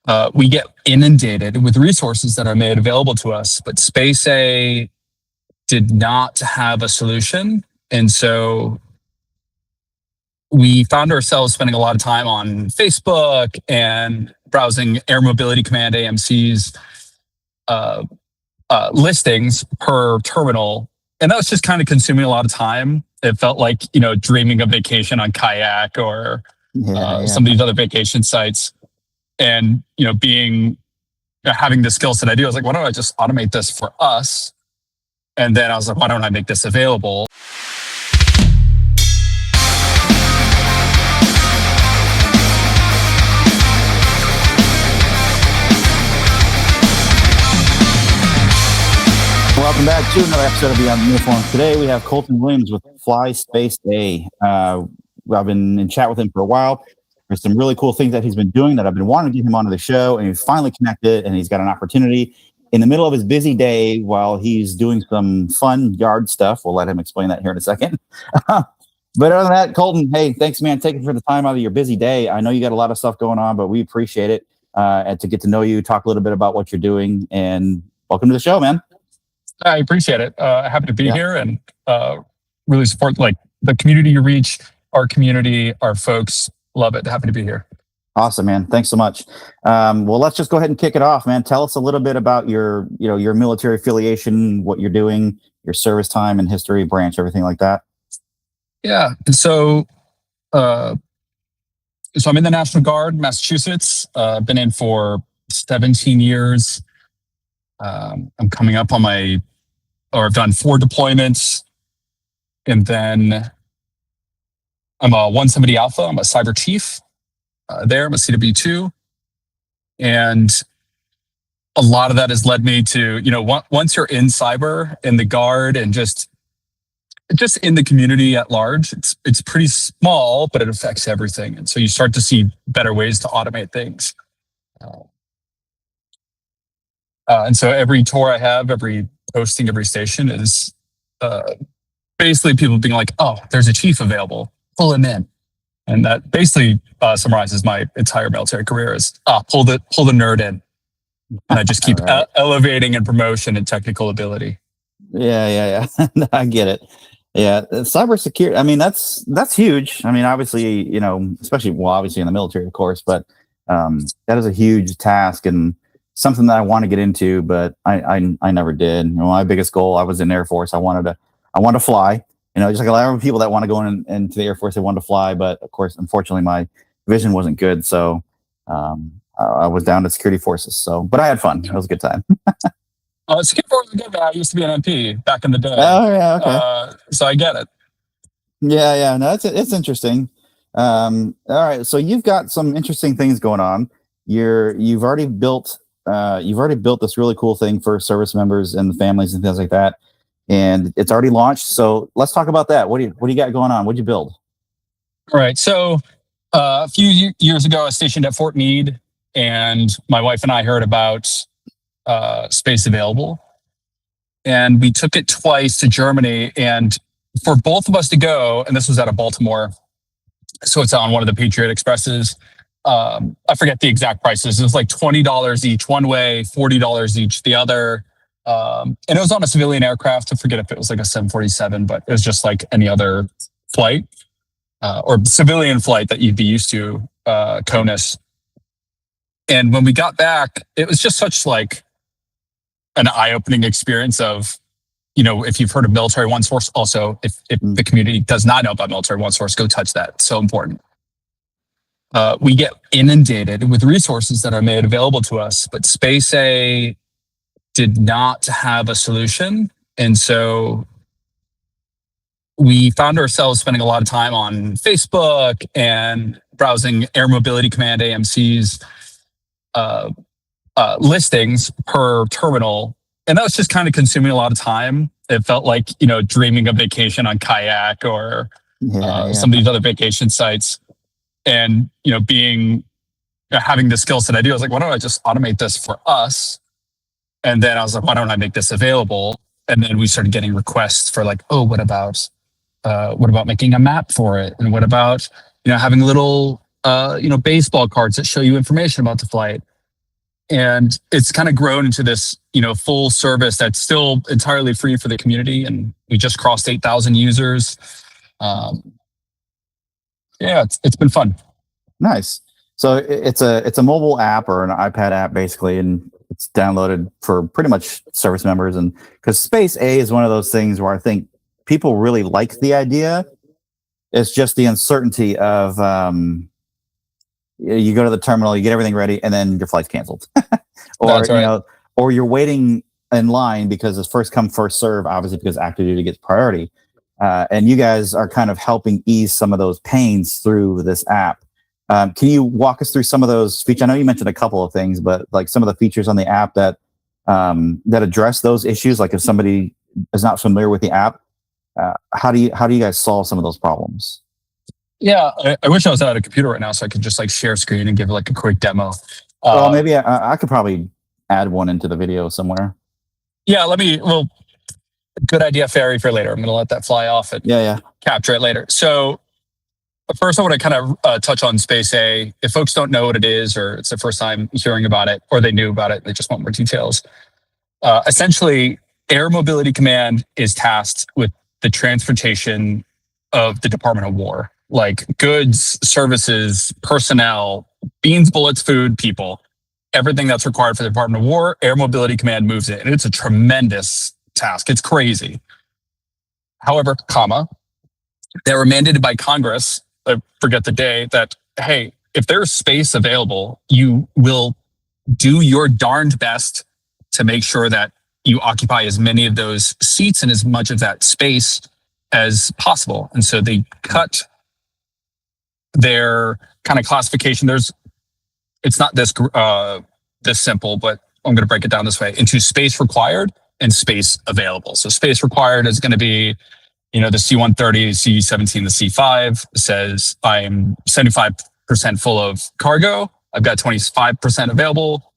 We get inundated with resources that are made available to us, but Space A did not have a solution. And so we found ourselves spending a lot of time on Facebook and browsing Air Mobility Command AMC's listings per terminal. And that was just kind of consuming a lot of time. It felt like, dreaming of vacation on Kayak or some of these other vacation sites. And, having the skill set I do, I was like, why don't I just automate this for us? And then I was like, why don't I make this available? Welcome back to another episode of Beyond the Uniform. Today we have Colton Williams with Fly Space A. I've been in chat with him for a while. There's some really cool things that he's been doing that I've been wanting to get him onto the show, and he's finally connected, and he's got an opportunity in the middle of his busy day while he's doing some fun yard stuff. We'll let him explain that here in a second. But other than that, Colton, hey, thanks, man. Taking for the time out of your busy day. I know you got a lot of stuff going on, but we appreciate it. And to get to know you, talk a little bit about what you're doing, and welcome to the show, man. I appreciate it. Happy to be here and really support the community you reach, our community, our folks. Love it. Happy to be here. Awesome, man. Thanks so much. Well, let's just go ahead and kick it off, man. Tell us a little bit about your military affiliation, what you're doing, your service time and history, branch, everything like that. Yeah. So I'm in the National Guard, Massachusetts. I've been in for 17 years. I'm coming up on I've done 4 deployments, and then I'm a 170 Alpha. I'm a cyber chief there. I'm a CW2. And a lot of that has led me to, once you're in cyber, in the Guard, and just in the community at large, it's pretty small, but it affects everything. And so you start to see better ways to automate things. And so every tour I have, every posting, every station is basically people being like, oh, there's a chief available. Pull him in. And that basically summarizes my entire military career is pull the nerd in. And I just keep elevating in promotion and technical ability. Yeah. I get it. Yeah. Cybersecurity, I mean, that's huge. I mean, obviously, especially in the military, of course, but that is a huge task and something that I want to get into, but I never did. My biggest goal, I was in the Air Force. I wanted to fly. Just like a lot of people that want to go into the Air Force, they wanted to fly. But of course, unfortunately, my vision wasn't good. So I was down to security forces. But I had fun. It was a good time. Security forces is good. I used to be an MP back in the day. Oh, yeah. Okay. So I get it. Yeah. No, it's interesting. All right. So you've got some interesting things going on. You've already built this really cool thing for service members and the families and things like that. And it's already launched. So let's talk about that. What do you got going on? What'd you build? All right. So a few years ago, I was stationed at Fort Meade, and my wife and I heard about Space Available. And we took it twice to Germany. And for both of us to go, and this was out of Baltimore, so it's on one of the Patriot Expresses. I forget the exact prices. It was like $20 each one way, $40 each the other. And it was on a civilian aircraft. I forget if it was like a 747, but it was just like any other flight or civilian flight that you'd be used to, CONUS. And when we got back, it was just such like an eye-opening experience of, if you've heard of Military One Source, also, if the community does not know about Military One Source, go touch that. It's so important. We get inundated with resources that are made available to us, but Space A did not have a solution. And so we found ourselves spending a lot of time on Facebook and browsing Air Mobility Command AMC's listings per terminal. And that was just kind of consuming a lot of time. It felt like, dreaming of vacation on Kayak or some of these other vacation sites. And, having the skill set I do, I was like, why don't I just automate this for us? And then I was like, why don't I make this available? And then we started getting requests for like, oh, what about making a map for it? And what about, having little, baseball cards that show you information about the flight? And it's kind of grown into this, full service that's still entirely free for the community. And we just crossed 8,000 users. It's been fun. Nice. So it's a mobile app or an iPad app basically, and it's downloaded for pretty much service members. And because Space A is one of those things where I think people really like the idea. It's just the uncertainty of you go to the terminal, you get everything ready, and then your flight's canceled, or That's right. or you're waiting in line because it's first come first serve, obviously because active duty gets priority. And you guys are kind of helping ease some of those pains through this app. Can you walk us through some of those features? I know you mentioned a couple of things, but like some of the features on the app that address those issues. Like if somebody is not familiar with the app, how do you guys solve some of those problems? Yeah, I wish I was at a computer right now so I could just like share screen and give like a quick demo. Well, maybe I could probably add one into the video somewhere. Yeah, good idea, Ferry, for later. I'm going to let that fly off and capture it later. So first, I want to kind of touch on Space A. If folks don't know what it is, or it's their first time hearing about it, or they knew about it, they just want more details. Essentially, Air Mobility Command is tasked with the transportation of the Department of War, like goods, services, personnel, beans, bullets, food, people, everything that's required for the Department of War. Air Mobility Command moves it, and it's a tremendous task. It's crazy. However, they were mandated by Congress, I forget the day, that, hey, if there's space available, you will do your darned best to make sure that you occupy as many of those seats and as much of that space as possible. And so they cut their kind of classification. It's not this simple, but I'm going to break it down this way into space required and space available. So space required is going to be, the C-130, C-17, the C-5 says I'm 75% full of cargo. I've got 25% available.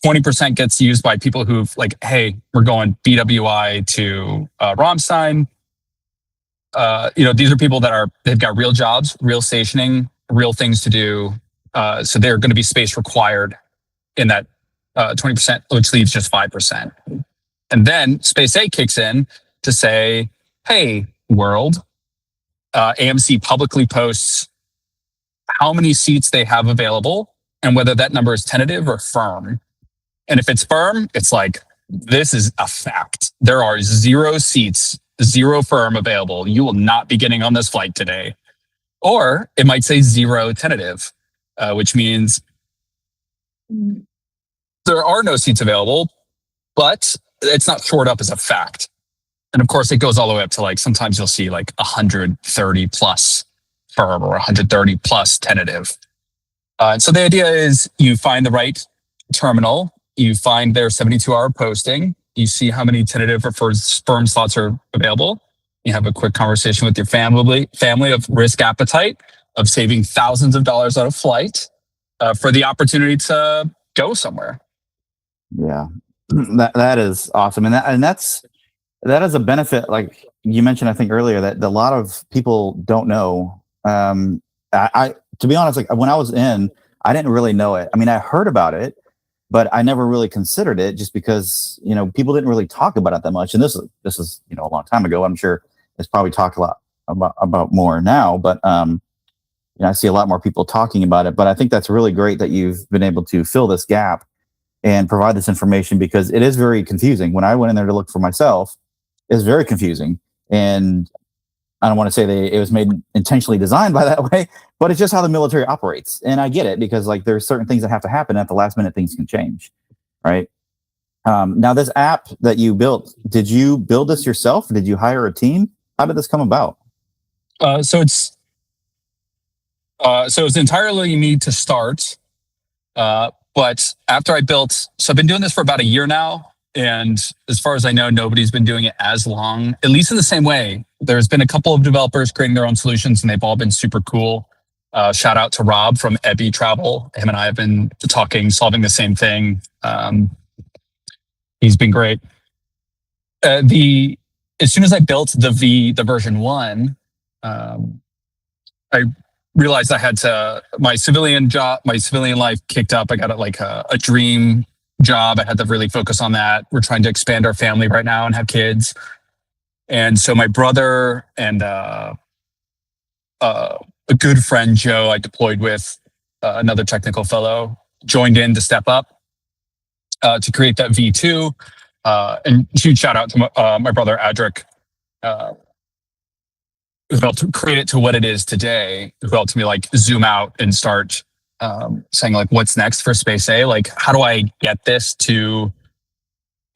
20% gets used by people who've like, hey, we're going BWI to Ramstein. These are people they've got real jobs, real stationing, real things to do. So they're going to be space required in that 20%, which leaves just 5%. And then Space A kicks in to say, hey, world, AMC publicly posts how many seats they have available and whether that number is tentative or firm. And if it's firm, it's like, this is a fact. There are 0 seats, 0 firm available. You will not be getting on this flight today. Or it might say 0 tentative, which means there are no seats available, but it's not shored up as a fact. And of course, it goes all the way up to like, sometimes you'll see like 130 plus firm or 130 plus tentative. And so the idea is you find the right terminal, you find their 72-hour posting, you see how many tentative or firm slots are available. You have a quick conversation with your family of risk appetite, of saving thousands of dollars on a flight for the opportunity to go somewhere. Yeah, that is awesome. And that is a benefit, like you mentioned, I think earlier, that a lot of people don't know. I to be honest, like when I was in, I didn't really know it. I mean, I heard about it, but I never really considered it just because, people didn't really talk about it that much. And this is, a long time ago. I'm sure it's probably talked a lot about more now, but I see a lot more people talking about it. But I think that's really great that you've been able to fill this gap and provide this information, because it is very confusing. When I went in there to look for myself, it's very confusing. And I don't want to say it was made intentionally designed by that way, but it's just how the military operates. And I get it, because like there's certain things that have to happen at the last minute. Things can change, right? Now, this app that you built, did you build this yourself? Did you hire a team? How did this come about? So it's entirely me to start. But after I've been doing this for about a year now. And as far as I know, nobody's been doing it as long, at least in the same way. There's been a couple of developers creating their own solutions, and they've all been super cool. Shout out to Rob from Ebby Travel. Him and I have been solving the same thing. He's been great. As soon as I built the version 1, I realized I had to, my civilian life kicked up. I got a dream job. I had to really focus on that. We're trying to expand our family right now and have kids. And so my brother and a good friend, Joe, I deployed with, another technical fellow, joined in to step up to create that V2. And huge shout out to my brother, Adric, who helped create it to what it is today, who helped me like zoom out and start saying like, what's next for Space A? Like, how do I get this to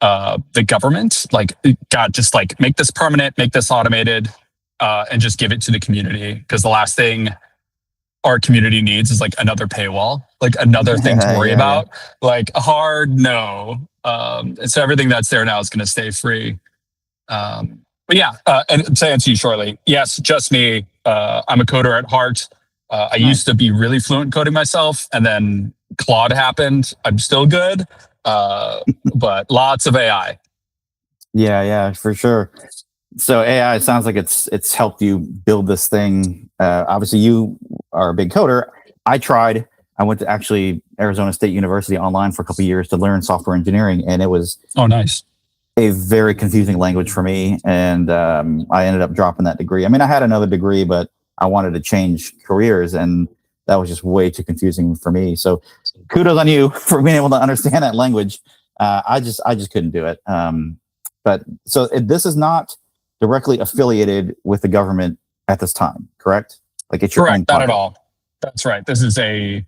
the government? Like, God, just like make this permanent, make this automated, and just give it to the community. Because the last thing our community needs is like another paywall, like another thing to worry about, like a hard no. And so everything that's there now is going to stay free. But yeah, and to answer you shortly, yes, just me. I'm a coder at heart. I used to be really fluent in coding myself, and then Claude happened. I'm still good, but lots of AI. Yeah, for sure. So AI sounds like it's helped you build this thing. Obviously, you are a big coder. I went to actually Arizona State University online for a couple of years to learn software engineering, and it was nice. A very confusing language for me, and I ended up dropping that degree. I mean, I had another degree, but I wanted to change careers, and that was just way too confusing for me. So, kudos on you for being able to understand that language. I just couldn't do it. But so this is not directly affiliated with the government at this time, correct? Like it's your own correct, not at all. That's right. This is a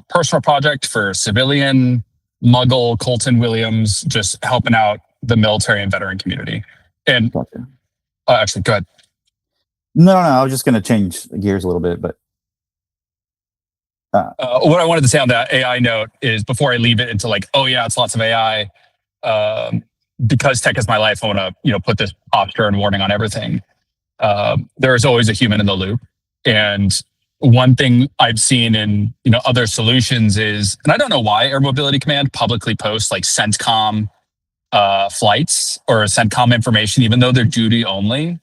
personal project for civilian Muggle Colton Williams, just helping out the military and veteran community. And gotcha. Actually, go ahead. No, I was just going to change gears a little bit, but what I wanted to say on that AI note is before I leave it into like, oh yeah, it's lots of AI. Because tech is my life, I want to put this posture and warning on everything. There is always a human in the loop, and one thing I've seen in other solutions is, and I don't know why Air Mobility Command publicly posts like CENTCOM flights or CENTCOM information, even though they're duty only,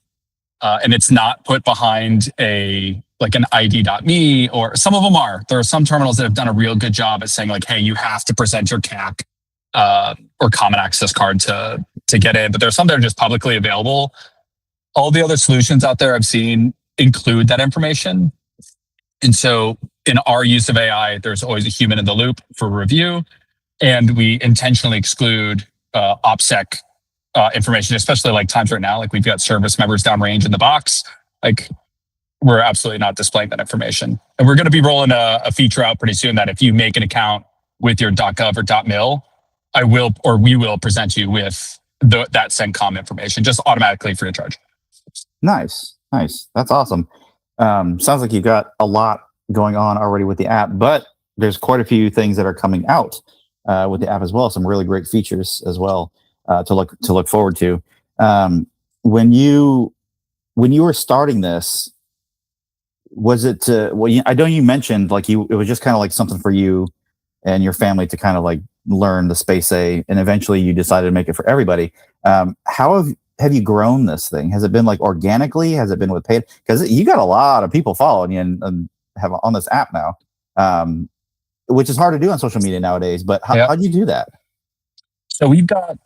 and it's not put behind an ID.me, or some of them are. There are some terminals that have done a real good job at saying like, hey, you have to present your CAC or common access card to get in, but there's some that are just publicly available. All the other solutions out there I've seen include that information. And so in our use of AI, there's always a human in the loop for review, and we intentionally exclude OPSEC information, especially like times right now, like we've got service members downrange in the box. Like we're absolutely not displaying that information. And we're going to be rolling a feature out pretty soon that if you make an account with your .gov or .mil, we will present you with that CENTCOM information just automatically free of charge. Nice. That's awesome. Sounds like you've got a lot going on already with the app, but there's quite a few things that are coming out with the app as well. Some really great features as well to look forward to. When you were starting this, was it? I know you mentioned like it was just kind of like something for you and your family to kind of like learn the Space A, and eventually you decided to make it for everybody. How have you grown this thing? Has it been like organically? Has it been with paid? Because you got a lot of people following you and have on this app now, which is hard to do on social media nowadays. But how do you do that? So we've got,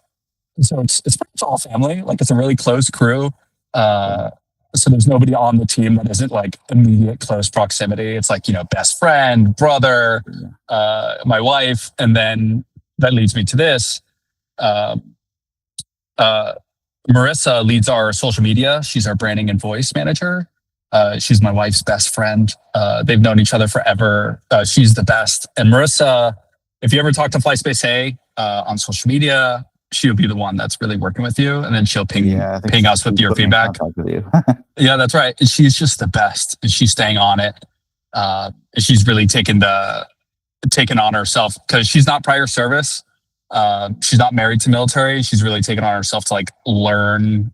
it's pretty much all family. Like it's a really close crew. So there's nobody on the team that isn't like immediate close proximity. It's like, best friend, brother, my wife. And then that leads me to this. Marissa leads our social media. She's our branding and voice manager. She's my wife's best friend. They've known each other forever. She's the best. And Marissa, if you ever talk to Fly Space A on social media, she'll be the one that's really working with you, and then she'll ping us with your feedback. With you. Yeah, that's right. And she's just the best, and she's staying on it. And she's really taken on herself because she's not prior service. She's not married to military. She's really taken on herself to like learn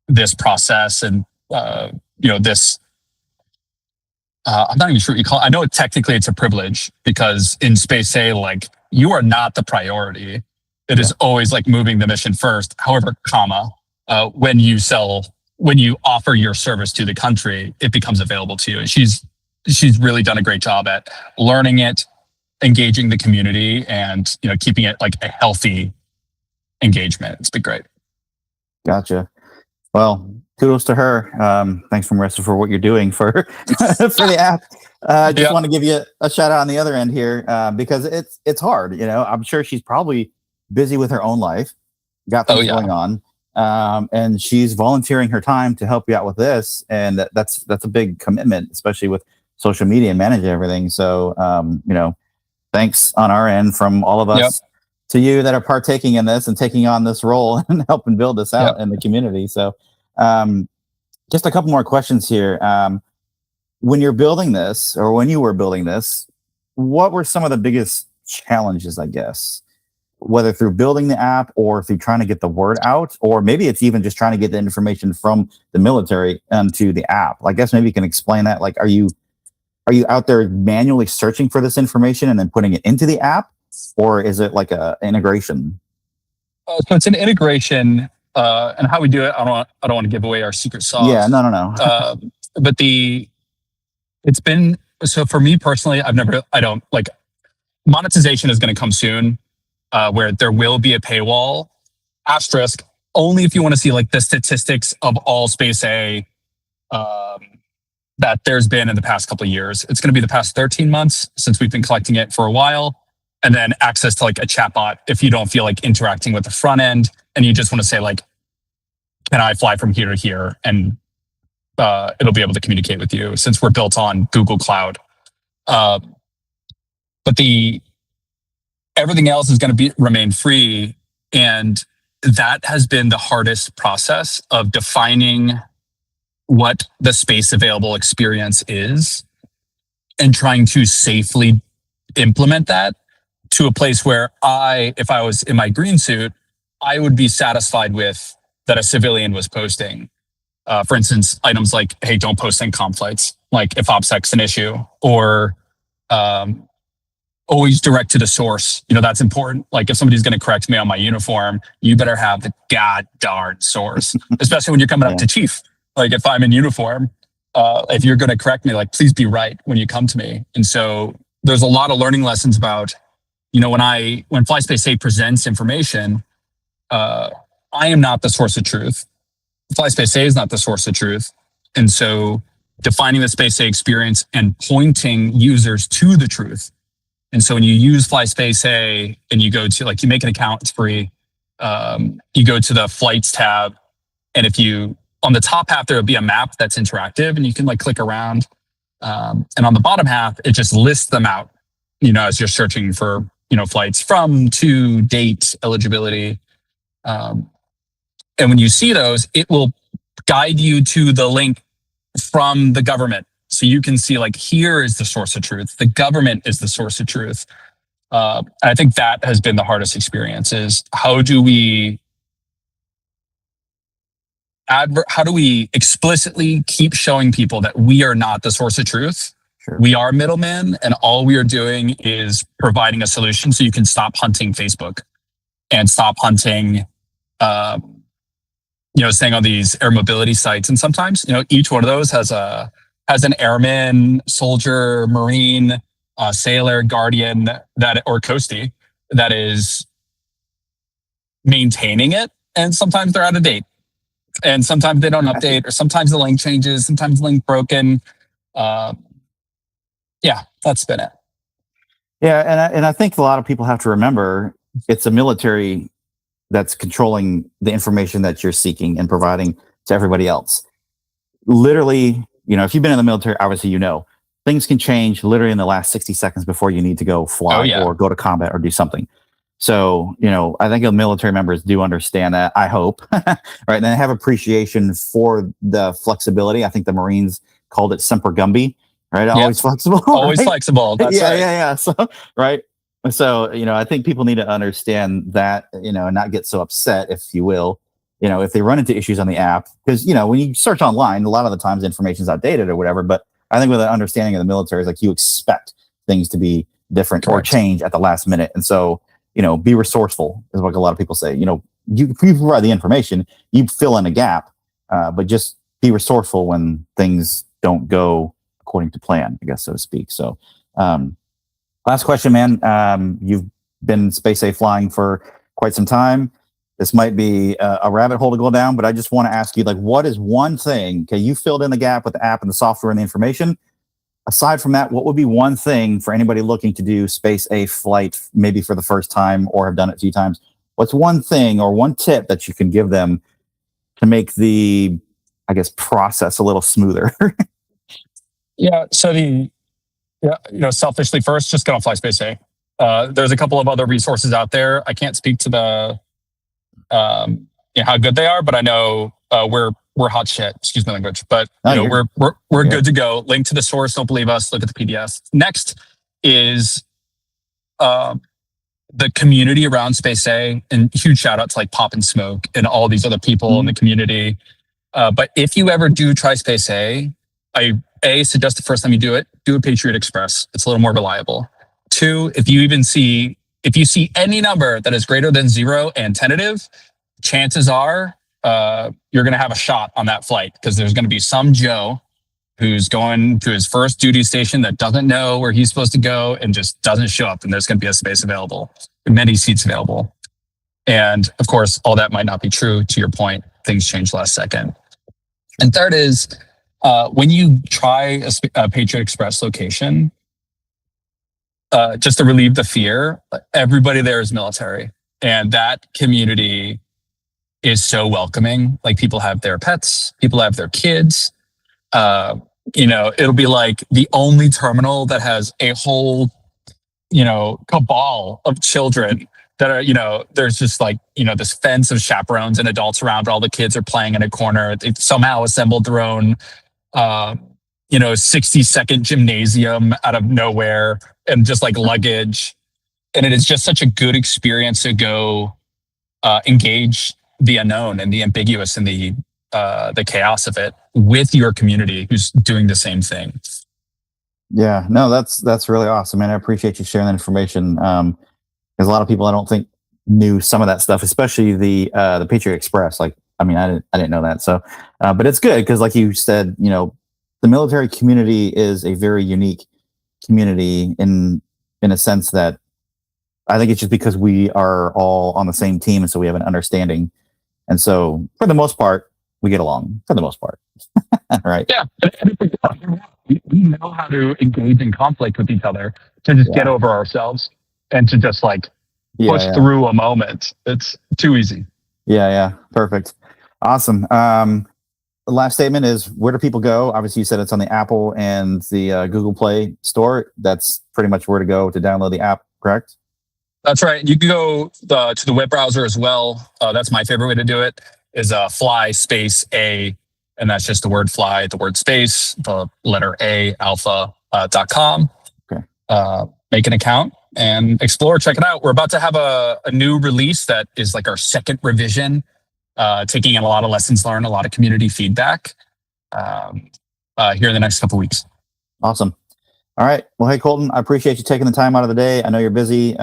this process and this. I'm not even sure what you call it. I know technically it's a privilege because in Space A, like you are not the priority. It is always like moving the mission first. However, when you offer your service to the country, it becomes available to you. And she's really done a great job at learning it engaging the community and, keeping it like a healthy engagement. It's been great. Gotcha. Well, kudos to her. Thanks from Rest for what you're doing for for the app. I just want to give you a shout out on the other end here because it's hard. I'm sure she's probably busy with her own life, got things going on, and she's volunteering her time to help you out with this, and that's a big commitment, especially with social media and managing everything. So, thanks on our end from all of us to you that are partaking in this and taking on this role and helping build this out in the community. So, just a couple more questions here. When you're building this, or when you were building this, what were some of the biggest challenges, I guess, whether through building the app or through trying to get the word out, or maybe it's even just trying to get the information from the military to the app? I guess maybe you can explain that. Like, are you out there manually searching for this information and then putting it into the app, or is it like a integration? So it's an integration, and how we do it, I don't want to give away our secret sauce. Yeah, no. But it's been, so for me personally, I don't like, monetization is going to come soon, where there will be a paywall, asterisk, only if you want to see like the statistics of all Space A that there's been in the past couple of years. It's going to be the past 13 months since we've been collecting it for a while. And then access to like a chatbot if you don't feel like interacting with the front end and you just want to say like, can I fly from here to here? And it'll be able to communicate with you since we're built on Google Cloud. But everything else is going to remain free. And that has been the hardest process of defining what the space available experience is and trying to safely implement that to a place where if I was in my green suit, I would be satisfied with that a civilian was posting. For instance, items like, hey, don't post in comm flights, like if OPSEC's an issue, or always direct to the source. That's important. Like if somebody's going to correct me on my uniform, you better have the god darn source, especially when you're coming up to chief. Like if I'm in uniform, if you're going to correct me, like please be right when you come to me. And so there's a lot of learning lessons about, when FlySpace A presents information, I am not the source of truth. FlySpace A is not the source of truth. And so defining the Space A experience and pointing users to the truth. And so when you use FlySpace A and you go to, like, you make an account, it's free. You go to the flights tab. And on the top half, there will be a map that's interactive and you can like click around. And on the bottom half, it just lists them out, as you're searching for, flights from, to, date, eligibility. And when you see those, it will guide you to the link from the government. So you can see like, here is the source of truth. The government is the source of truth. And I think that has been the hardest experience is how do we explicitly keep showing people that we are not the source of truth? Sure. We are middlemen, and all we are doing is providing a solution so you can stop hunting Facebook and stop hunting, staying on these air mobility sites. And sometimes, each one of those has an airman, soldier, Marine, sailor, guardian, or coastie that is maintaining it. And sometimes they're out of date. And sometimes they don't update, or sometimes the link changes, sometimes the link broken. That's been it. Yeah, and I think a lot of people have to remember it's a military that's controlling the information that you're seeking and providing to everybody else. Literally, if you've been in the military, obviously things can change literally in the last 60 seconds before you need to go fly or go to combat or do something. So, I think the military members do understand that, I hope, right? And they have appreciation for the flexibility. I think the Marines called it Semper Gumby, right? Yep. Always flexible. Always right? flexible. That's right. Yeah. So, right. So, I think people need to understand that, and not get so upset, if you will, if they run into issues on the app, because, when you search online, a lot of the times information is outdated or whatever. But I think with an understanding of the military is like you expect things to be different or change at the last minute. And so, be resourceful is what a lot of people say. You provide the information, you fill in a gap, but just be resourceful when things don't go according to plan, I guess, so to speak. So, Last question, man. You've been space A flying for quite some time. This might be a rabbit hole to go down, but I just want to ask you, like, what is one thing? Okay, you filled in the gap with the app and the software and the information. Aside from that, what would be one thing for anybody looking to do space A flight, maybe for the first time or have done it a few times? What's one thing or one tip that you can give them to make the, I guess, process a little smoother? Yeah. So selfishly first, just go and fly space A. There's a couple of other resources out there. I can't speak to the how good they are, but I know we're hot shit. Excuse my language, but we're good to go. Link to the source. Don't believe us. Look at the PDF. Next is the community around Space A, and huge shout out to like Pop and Smoke and all these other people in the community. But if you ever do try Space A, I suggest the first time you do it, do a Patriot Express. It's a little more reliable. 2, if you see any number that is greater than 0 and tentative, chances are you're going to have a shot on that flight, because there's going to be some Joe who's going to his first duty station that doesn't know where he's supposed to go and just doesn't show up, and there's going to be a space available, many seats available. And of course, all that might not be true. To your point, things change last second. And third is, when you try a Patriot Express location, just to relieve the fear, everybody there is military, and that community is so welcoming. Like, people have their pets, people have their kids. It'll be like the only terminal that has a whole, cabal of children that are, there's just like, this fence of chaperones and adults around. All the kids are playing in a corner. They've somehow assembled their own 60-second gymnasium out of nowhere, and just like luggage. And it is just such a good experience to go engage the unknown and the ambiguous and the chaos of it with your community who's doing the same thing. Yeah, no, that's really awesome, man. I appreciate you sharing that information. Because a lot of people, I don't think, knew some of that stuff, especially the Patriot Express. Like, I mean, I didn't know that. So, but it's good because, like you said, the military community is a very unique community in a sense that I think it's just because we are all on the same team, and so we have an understanding, and so for the most part, we get along. For the most part, right? Yeah, we know how to engage in conflict with each other to just get over ourselves and to just like push through a moment. It's too easy. Yeah, perfect, awesome. The last statement is, where do people go? Obviously, you said it's on the Apple and the Google Play store. That's pretty much where to go to download the app, correct? That's right. You can go to the web browser as well. That's my favorite way to do it, is fly space A. And that's just the word fly, the word space, the letter A, alpha.com. Okay. Make an account and explore, check it out. We're about to have a new release that is like our second revision, taking in a lot of lessons learned, a lot of community feedback here in the next couple of weeks. Awesome. All right. Well, hey, Colton, I appreciate you taking the time out of the day. I know you're busy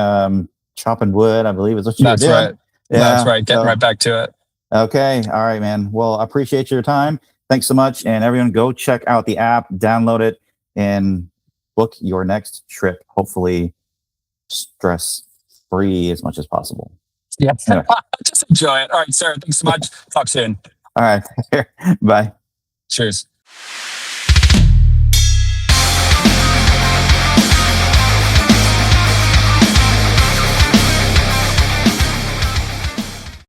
chopping wood, I believe is what you're doing. Right. Yeah, that's right. Getting right back to it. Okay. All right, man. Well, I appreciate your time. Thanks so much. And everyone, go check out the app, download it, and book your next trip. Hopefully stress-free as much as possible. Yeah. Anyway. Just enjoy it. All right, Sarah. Thanks so much. Talk soon. All right. Bye. Cheers.